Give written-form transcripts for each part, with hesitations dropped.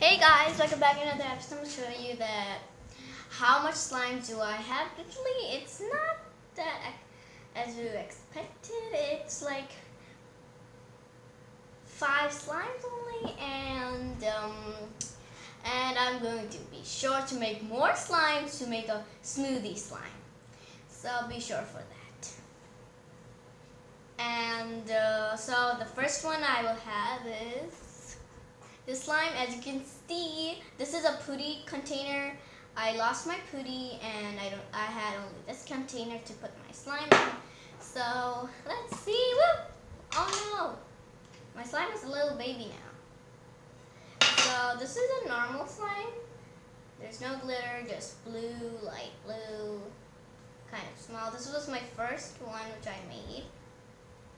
Hey guys, welcome back to another episode. I'm going to show you that how much slime do I have. Literally, it's not that as you expected. It's like 5 slimes only, and I'm going to be sure to make more slimes to make a smoothie slime. So be sure for that. And so the first one I will have is this slime. As you can see, this is a putty container. I lost my putty and I had only this container to put my slime in. So let's see. Woo! Oh no! My slime is a little baby now. So this is a normal slime. There's no glitter, just blue, light blue, kind of small. This was my first one which I made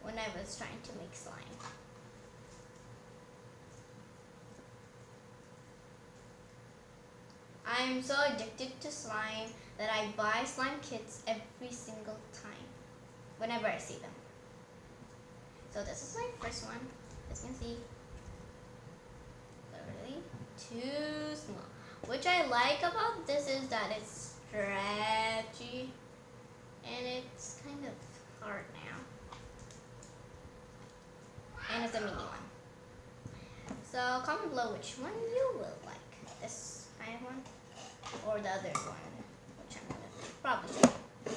when I was trying to make slime. I'm so addicted to slime that I buy slime kits every single time, whenever I see them. So this is my first one, as you can see. Literally too small. Which I like about this is that it's stretchy and it's kind of hard now. And it's a mini one. So comment below which one you will like. This kind of one or the other one, which I'm going to probably show you.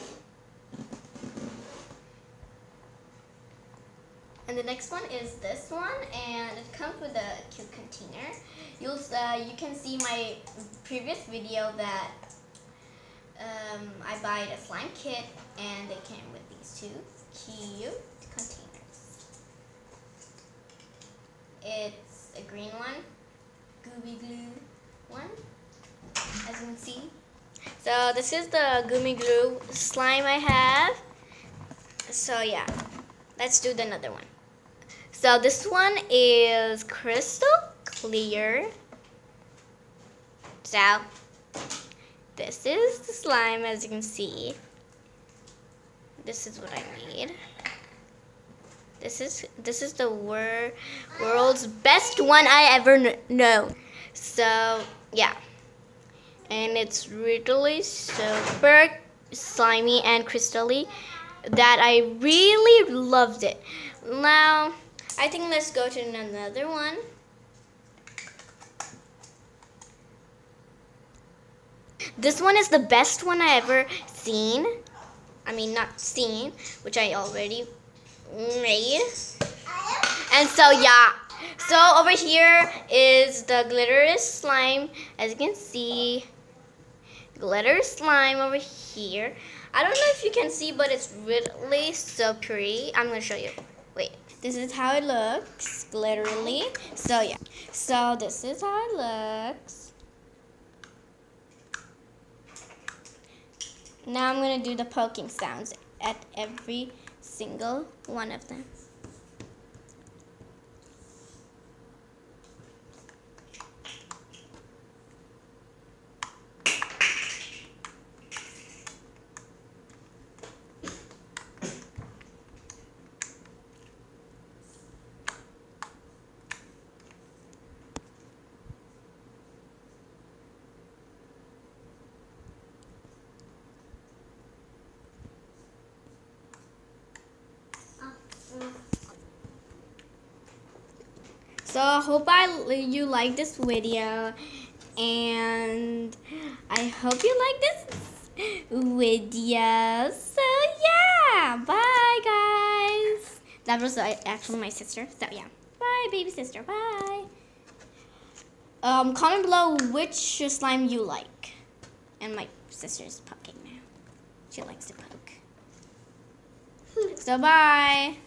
And the next one is this one, and it comes with a cute container. You can see my previous video that I bought a slime kit, and they came with these two cute containers. It's a green one, gooey glue one, as you can see. So this is the gummy glue slime I have. So yeah, let's do another one. So this one is crystal clear. So this is the slime, as you can see. This is what I made. This is the world's best one I ever know. So yeah, and it's really super slimy and crystally that I really loved it. Now I think let's go to another one. This one is the best one I ever seen. I mean, not seen, which I already made. And so yeah, so over here is the glitter slime. As you can see, glitter slime over here. I don't know if you can see, but it's really so pretty. I'm gonna show you. Wait, this is how it looks, glitterly. So yeah, so this is how it looks. Now I'm gonna do the poking sounds at every single one of them. So I hope you like this video, and I hope you like this video. So yeah, bye guys. That was actually my sister. So yeah, bye baby sister. Bye. Comment below which slime you like. And my sister's poking now. She likes to poke. So bye.